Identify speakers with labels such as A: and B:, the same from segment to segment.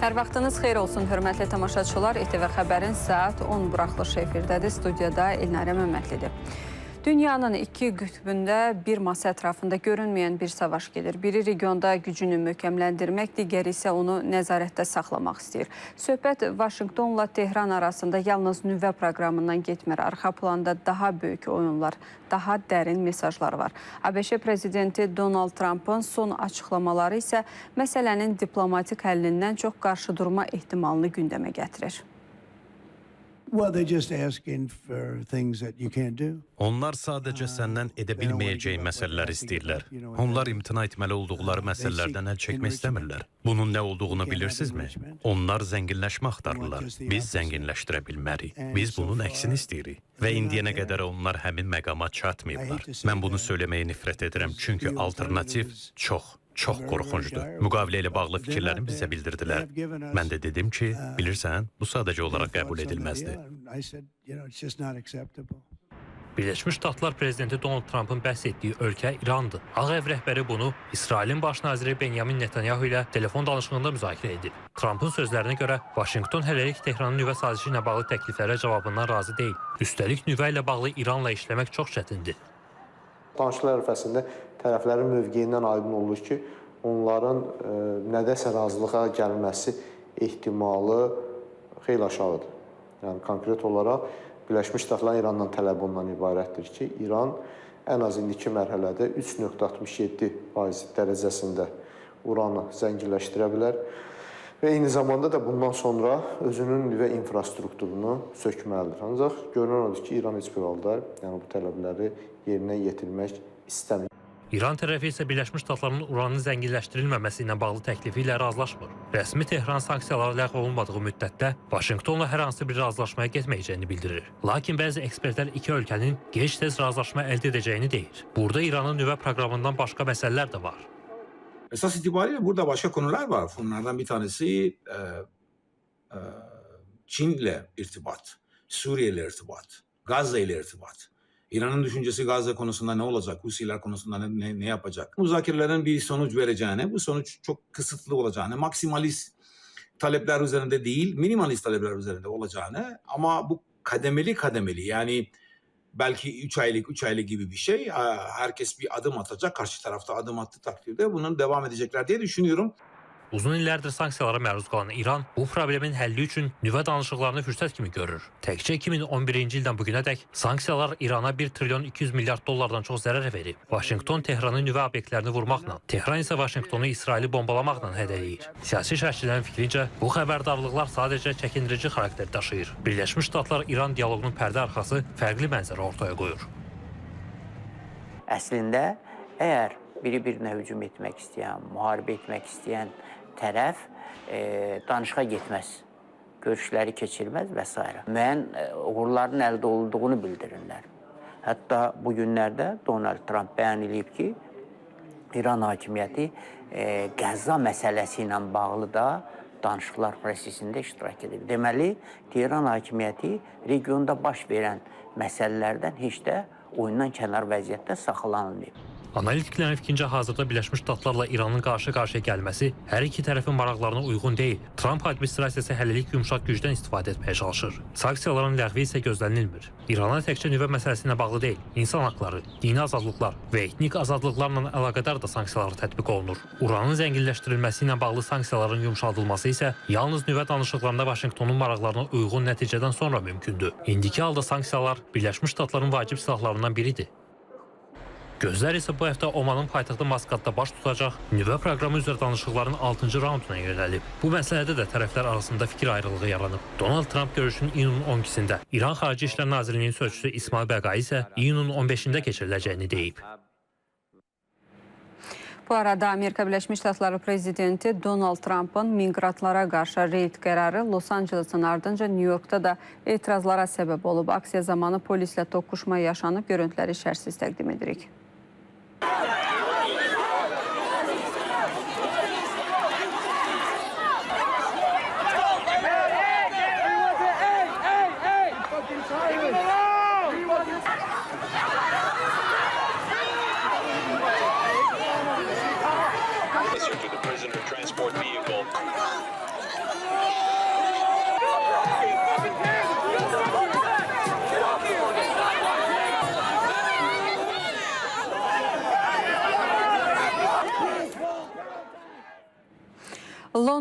A: Hər vaxtınız xeyir olsun, hörmətli tamaşaçılar. İTV Xəbərin saat 10 buraxılışı efirdədir. Studiyada Elnarə Məmmədlidir. Dünyanın iki qütbündə bir masa ətrafında görünməyən bir savaş gedir. Biri regionda gücünü möhkəmləndirmək, digəri isə onu nəzarətdə saxlamaq istəyir. Söhbət Vaşinqtonla Tehran arasında yalnız nüvə proqramından getmir. Arxa planda daha böyük oyunlar, daha dərin mesajlar var. ABŞ prezidenti Donald Trump'ın son açıqlamaları isə məsələnin diplomatik həllindən çox qarşıdurma ehtimalını gündəmə gətirir.
B: Onlar sadəcə səndən edə bilməyəcəyi məsələlər istəyirlər. Onlar imtina etməli olduqları məsələlərdən əl çəkmək istəmirlər. Bunun nə olduğunu bilirsinizmi? Onlar zənginləşmə axtarırlar. Biz zənginləşdirə bilmərik. Biz bunun əksini istəyirik. Və indiyənə qədər onlar həmin məqama çatmayıblar. Mən bunu söyləməyə nifrət edirəm, çünki alternativ çox qorxuncdur. Müqavilə ilə bağlı fikirlərini bizə bildirdilər. Mən də dedim ki, bilirsən, bu sadəcə olaraq qəbul edilməzdir.
C: Birləşmiş Ştatlar prezidenti Donald Trump'ın bəhs etdiyi ölkə İrandır. Ağ Ev rəhbəri bunu İsrailin baş naziri Benyamin Netanyahu ilə telefon danışığında müzakirə edib. Trump'ın sözlərinə görə Vaşinqton hələlik Tehranın nüvə sazişi ilə bağlı təkliflərə cavabından razı deyil. Üstəlik nüvə ilə bağlı İranla işləmək çox çətindir.
D: Danışıqlar ərəfəsində tərəflərin mövqeyindən aydın olur ki, onların nədəsə razılığa gəlməsi ehtimalı xeyli aşağıdır. Yəni, konkret olaraq Birləşmiş Ştatların İrandan tələbi ondan ibarətdir ki, İran ən az indiki mərhələdə 3,67% dərəcəsində uranı zənginləşdirə bilər və eyni zamanda da bundan sonra özünün nüvə infrastrukturunu sökməlidir. Ancaq görünən odur ki, İran heç bir halda bu tələbləri yerinə yetirmək istəmir.
C: İran tərəfi isə Birləşmiş Ştatların uranın zənginləşdirilməməsi ilə bağlı təklifi ilə razılaşmır. Rəsmi Tehran sanksiyaları ləğv olunmadığı müddətdə Vaşinqtonla hər hansı bir razılaşmaya getməyəcəyini bildirir. Lakin bəzi ekspertlər iki ölkənin gec-tez razılaşma əldə edəcəyini deyir. Burada İranın nüvə proqramından başqa məsələlər də var.
E: Esas itibariyle burada başka konular var. Bunlardan bir tanesi Çin'le irtibat, Suriye ile irtibat, Gazze ile irtibat. İran'ın düşüncesi Gazze konusunda ne olacak, Husiler konusunda ne yapacak? Müzakerelerin bir sonuç vereceğine, bu sonuç çok kısıtlı olacağını, maksimalist talepler üzerinde değil, minimalist talepler üzerinde olacağını ama bu kademeli yani belki 3 aylık gibi bir şey. Herkes bir adım atacak, karşı tarafta adım attığı takdirde bunun devam edecekler diye düşünüyorum.
C: Uzun illərdir sanksiyalara məruz qalan İran bu problemin həlli üçün nüvə danışıqlarını fürsət kimi görür. Təkcə 2011-ci ildən bugünədək sanksiyalar İrana 1 trilyon 200 milyard dollardan çox zərər verib. Vaşinqton Tehranın nüvə obyektlərini vurmaqla, Tehran isə Vaşinqtonu İsraili bombalamaqla hədələyir. Siyasi şərhçilərin fikrincə, bu xəbərdarlıqlar sadəcə çəkindirici xarakter daşıyır. Birləşmiş Ştatlar İran dialoqunun pərdə arxası fərqli mənzərə ortaya qoyur.
F: Əslində, əgər biri-birinə hücum etmək istəyən, müharibə etmək istəyən tərəf danışığa getməz, görüşləri keçirməz və s. Müəyyən uğurların əldə olduğunu bildirirlər. Hətta bu günlərdə Donald Trump bəyan edib ki, İran hakimiyyəti Qəzza məsələsi ilə bağlı da danışıqlar prosesində iştirak edir. Deməli, Tehran hakimiyyəti regionda baş verən məsələlərdən heç də oyundan kənar vəziyyətdə saxlanılmayıb.
C: Analitiklərin fikrincə hazırda Birləşmiş Ştatlarla İranın qarşı-qarşıya gəlməsi hər iki tərəfin maraqlarına uyğun deyil. Trump administrasiyası hələlik yumşaq gücdən istifadə etməyə çalışır. Sanksiyaların ləğvi isə gözlənilmir. İrana təkcə nüvə məsələsi ilə bağlı deyil, insan haqları, dini azadlıqlar və etnik azadlıqlarla əlaqədar da sanksiyalar tətbiq olunur. Uranın zənginləşdirilməsi ilə bağlı sanksiyaların yumşaldılması isə yalnız nüvə danışıqlarında Vaşinqtonun maraqlarına uyğun nəticədən sonra mümkündür. İndiki halda sanksiyalar Birləşmiş Ştatların vacib silahlarından biridir. Gözlər isə bu həftə Omanın paytaxtı Maskatda baş tutacaq nüvə proqramı üzrə danışıqların 6-cı raunduna yönəlib. Bu məsələdə də tərəflər arasında fikir ayrılığı yaranıb. Donald Trump görüşünün iyunun 12-sində, İran Xarici İşlər Nazirliyinin sözçüsü İsmail Bəqai isə iyunun 15-də keçiriləcəyini deyib.
A: Bu arada Amerika Birləşmiş Ştatları prezidenti Donald Trump'ın miqrantlara qarşı reyd qərarı Los Angeles'ın ardınca New York'da da etirazlara səbəb olub. Aksiya zamanı polislə toqquşma yaşanıb, görüntüləri şərhsiz təqdim edirik.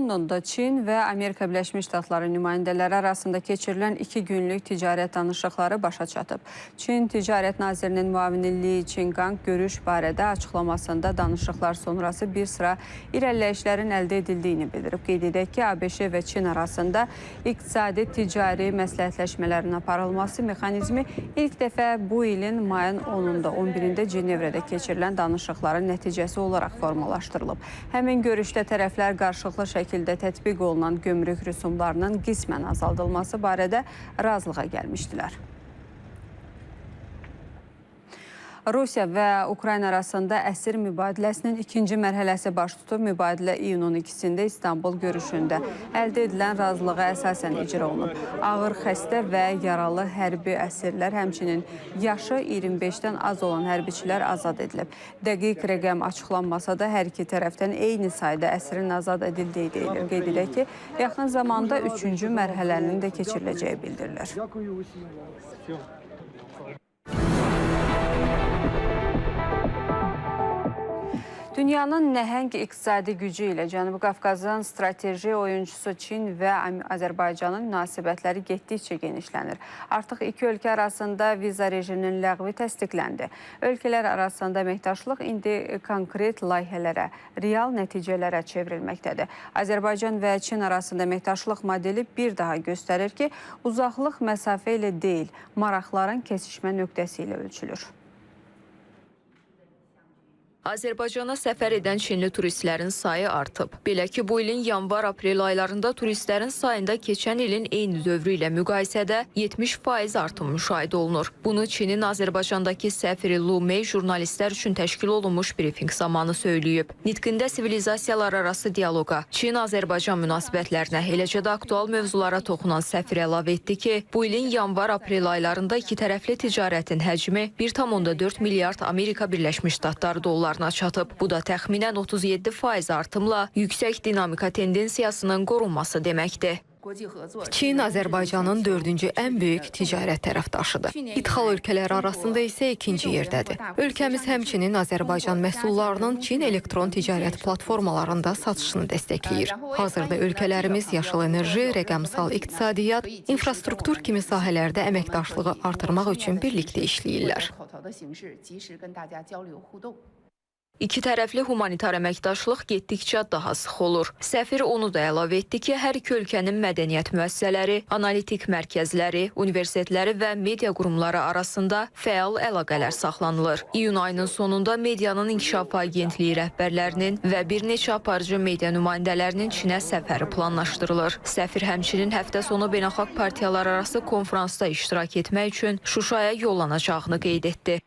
A: Londonda Çin və Amerika Birləşmiş Ştatları nümayəndələri arasında keçirilən 2 günlük ticarət danışıqları başa çatıb. Çin Ticarət Nazirinin müavini Li Qingang görüş barədə açıqlamasında danışıqlar sonrası bir sıra irəliləyişlərin əldə edildiyini bildirib. Qeyd edək ki, ABŞ və Çin arasında iqtisadi ticari məsləhətləşmələrin aparılması mexanizmi ilk dəfə bu ilin mayın 10-da 11-də Cenevrədə keçirilən danışıqların nəticəsi olaraq formalaşdırılıb. Həmin görüşdə tərəflər qarşılıqlı şəkildə tətbiq olunan gömrük rüsumlarının qismən azaldılması barədə razılığa gəlmişdilər. Rusiya və Ukrayna arasında əsir mübadiləsinin ikinci mərhələsi baş tutub. Mübadilə iyunun 2-də İstanbul görüşündə əldə edilən razılığa əsasən icra olunub. Ağır xəstə və yaralı hərbi əsirlər, həmçinin yaşı 25-dən az olan hərbiçilər azad edilib. Dəqiq rəqəm açıqlanmasa da hər iki tərəfdən eyni sayda əsrin azad edildiyi deyilir. Qeyd edək ki, yaxın zamanda 3-cü mərhələnin də keçiriləcəyi bildirilir. Dünyanın nəhəng iqtisadi gücü ilə Cənubi Qafqazın strateji oyuncusu Çin və Azərbaycanın münasibətləri getdikcə genişlənir. Artıq iki ölkə arasında viza rejiminin ləğvi təsdiqləndi. Ölkələr arasında əməkdaşlıq indi konkret layihələrə, real nəticələrə çevrilməkdədir. Azərbaycan və Çin arasında əməkdaşlıq modeli bir daha göstərir ki, uzaqlıq məsafə ilə deyil, maraqların kesişmə nöqtəsi ilə ölçülür.
G: Azərbaycana səfər edən Çinli turistlərin sayı artıb. Belə ki, bu ilin yanvar-aprel aylarında turistlərin sayında keçən ilin eyni dövrü ilə müqayisədə 70% artım müşahidə olunur. Bunu Çinin Azərbaycandakı səfiri Lu Mei jurnalistlər üçün təşkil olunmuş brifinq zamanı söyləyib. Nitqində sivilizasiyalar arası dialoqa, Çin-Azərbaycan münasibətlərinə, eləcə də aktual mövzulara toxunan səfir əlavə etdi ki, bu ilin yanvar-aprel aylarında iki tərəfli ticarətin həcmi 1,4 milyard Amerika Birləşmiş Ştatları dolları çatıb. Bu da təxminən 37% artımla yüksək dinamika tendensiyasının qorunması deməkdir.
H: Çin Azərbaycanın 4-cü ən böyük ticarət tərəfdaşıdır. İdxal ölkələri arasında isə ikinci yerdədir. Ölkəmiz həmçinin Azərbaycan məhsullarının Çin elektron ticarət platformalarında satışını dəstəkləyir. Hazırda ölkələrimiz yaşıl enerji, rəqəmsal iqtisadiyyat, infrastruktur kimi sahələrdə əməkdaşlığı artırmaq üçün birlikdə işləyirlər.
G: İki tərəfli humanitar əməkdaşlıq getdikcə daha sıx olur. Səfir onu da əlavə etdi ki, hər iki ölkənin mədəniyyət müəssisələri, analitik mərkəzləri, universitetləri və media qurumları arasında fəal əlaqələr saxlanılır. İyun ayının sonunda medianın inkişafı agentliyi rəhbərlərinin və bir neçə aparıcı media nümayəndələrinin Çinə səfəri planlaşdırılır. Səfir həmçinin həftə sonu beynəlxalq partiyalar arası konfransda iştirak etmək üçün Şuşaya yollanacağını qeyd etdi.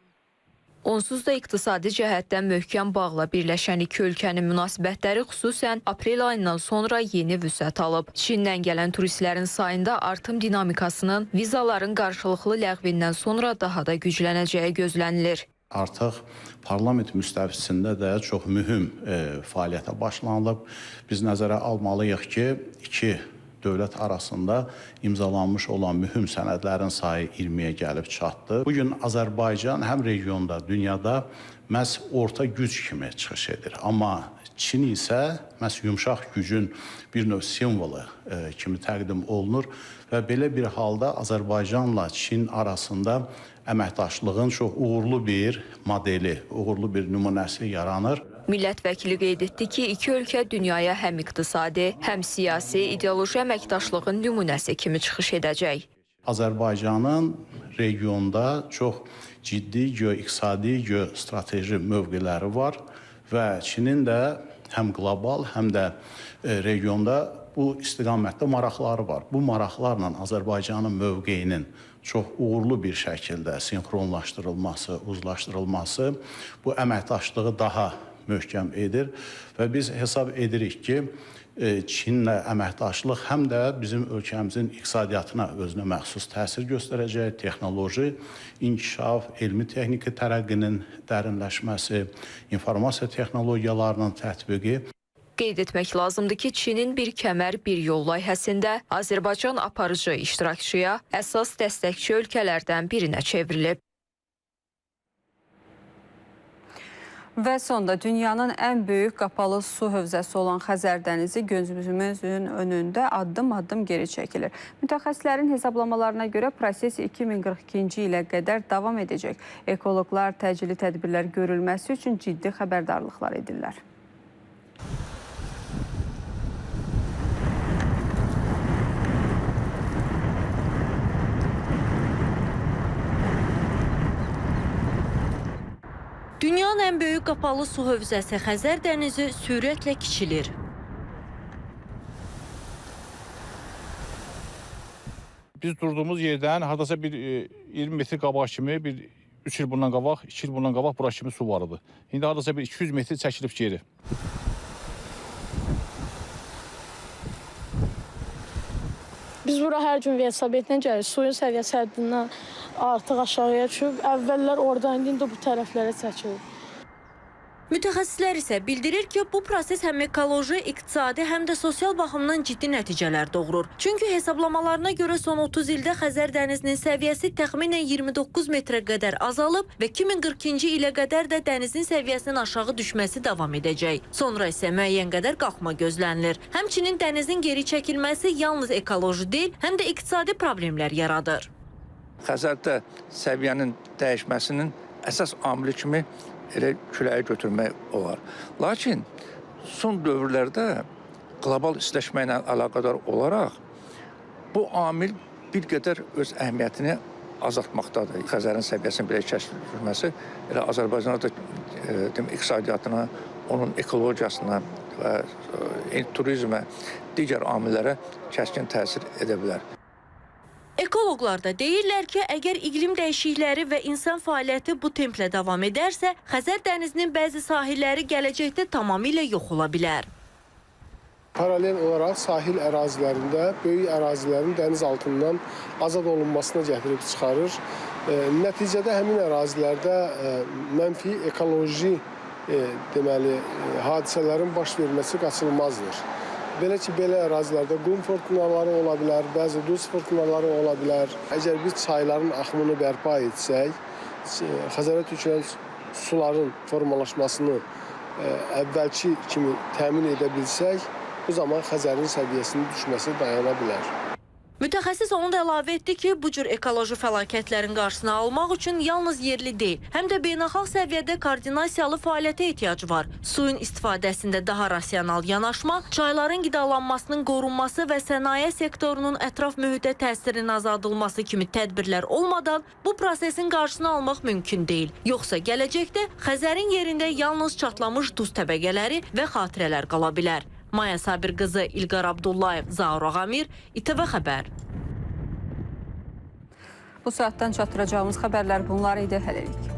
G: Onsuz da iqtisadi cəhətdən möhkəm bağla birləşən iki ölkənin münasibətləri xüsusən aprel ayından sonra yeni vüsət alıb. Çindən gələn turistlərin sayında artım dinamikasının vizaların qarşılıqlı ləğvindən sonra daha da güclənəcəyi gözlənilir.
I: Artıq parlament müstəvisində də çox mühüm fəaliyyətə başlanılıb. Biz nəzərə almalıyıq ki, iki dövlət arasında imzalanmış olan mühüm sənədlərin sayı 20-yə gəlib çatdı. Bugün Azərbaycan həm regionda, dünyada məhz orta güc kimi çıxış edir. Amma Çin isə məhz yumşaq gücün bir növ simvolu kimi təqdim olunur və belə bir halda Azərbaycanla Çin arasında əməkdaşlığın çox uğurlu bir modeli, uğurlu bir nümunəsi yaranır.
G: Millət vəkili qeyd etdi ki, iki ölkə dünyaya həm iqtisadi, həm siyasi, ideoloji əməkdaşlığın nümunəsi kimi çıxış edəcək.
I: Azərbaycanın regionda çox ciddi geo-iqtisadi, geo-strateji mövqeləri var və Çinin də həm qlobal, həm də regionda bu istiqamətdə maraqları var. Bu maraqlarla Azərbaycanın mövqeyinin çox uğurlu bir şəkildə sinxronlaşdırılması, uzlaşdırılması bu əməkdaşlığı daha möhkəm edir və biz hesab edirik ki, Çinlə əməkdaşlıq həm də bizim ölkəmizin iqtisadiyyatına özünə məxsus təsir göstərəcək, texnoloji inkişaf, elmi-texniki tərəqqinin dərinləşməsi, informasiya texnologiyalarının tətbiqi.
G: Qeyd etmək lazımdır ki, Çinin bir kəmər, bir yol layihəsində Azərbaycan aparıcı iştirakçıya, əsas dəstəkçi ölkələrdən birinə çevrilib.
A: Və sonda dünyanın ən böyük qapalı su hövzəsi olan Xəzər dənizi gözümüzün önündə addım-addım geri çəkilir. Mütəxəssislərin hesablamalarına görə proses 2042-ci ilə qədər davam edəcək. Ekoloqlar təcili tədbirlər görülməsi üçün ciddi xəbərdarlıqlar edirlər.
J: Dünyanın ən böyük qapalı su hövzəsi Xəzər dənizi sürətlə kiçilir.
K: Biz durduğumuz yerdən hardasa bir 20 metr qabaq kimi, bir 3 il bundan qabaq, 2 il bundan qabaq bura kimi su vardı. İndi hardasa bir 200 metr çəkilib geri.
L: Biz bura hər gün velosipedlə gəlirik. Suyun səviyyəsi həddindən artıq aşağıya düşüb. Əvvəllər oradan indi bu tərəflərə çəkilir.
J: Mütəxəssislər isə bildirir ki, bu proses həm ekoloji, iqtisadi, həm də sosial baxımdan ciddi nəticələr doğurur. Çünki hesablamalarına görə son 30 ildə Xəzər dənizinin səviyyəsi təxminən 29 metrə qədər azalıb və 2042-ci ilə qədər də dənizin səviyyəsinin aşağı düşməsi davam edəcək. Sonra isə müəyyən qədər qalxma gözlənilir. Həmçinin dənizin geri çəkilməsi yalnız ekoloji deyil, həm də iqtisadi problemlər yaradır.
M: Xəzərdə səviyyənin dəyişməsinin əsas amili kimi elə küləyə götürmək olar. Lakin son dövrlərdə qlobal istiləşmə ilə əlaqədar olaraq bu amil bir qədər öz əhəmiyyətini azaltmaqdadır. Xəzərin səviyyəsinin belə kəşfedilməsi elə Azərbaycanda da iqtisadiyyatına, onun ekologiyasına və turizmə, digər amillərə kəskin təsir edə bilər.
J: Ekoloqlar da deyirlər ki, əgər iqlim dəyişiklikləri və insan fəaliyyəti bu templə davam edərsə, Xəzər dənizinin bəzi sahilləri gələcəkdə tamamilə yox ola bilər.
N: Paralel olaraq sahil ərazilərində böyük ərazilərin dəniz altından azad olunmasına gətirib çıxarır. Nəticədə həmin ərazilərdə mənfi ekoloji hadisələrin baş verməsi qaçılmazdır. Belə ki, belə ərazilərdə qum fırtınaları ola bilər, bəzi duz fırtınaları ola bilər. Əgər biz çayların axımını bərpa etsək, Xəzərə tökülən suların formalaşmasını əvvəlki kimi təmin edə bilsək, bu zaman Xəzərin səviyyəsinin düşməsi dayana bilər.
J: Mütəxəssis onu da əlavə etdi ki, bu cür ekoloji fəlakətlərin qarşısını almaq üçün yalnız yerli deyil, həm də beynəlxalq səviyyədə koordinasiyalı fəaliyyətə ehtiyac var. Suyun istifadəsində daha rasional yanaşma, çayların qidalanmasının qorunması və sənaye sektorunun ətraf mühitə təsirinin azaldılması kimi tədbirlər olmadan bu prosesin qarşısını almaq mümkün deyil. Yoxsa gələcəkdə Xəzərin yerində yalnız çatlamış duz təbəqələri və xatirələr qala bilər. Maya Sabir qızı, İlqar Abdullayev, Zaur Ağamir, İTV Xəbər.
A: Bu saatdan çatdıracağımız xəbərlər bunlar idi. Hələlik.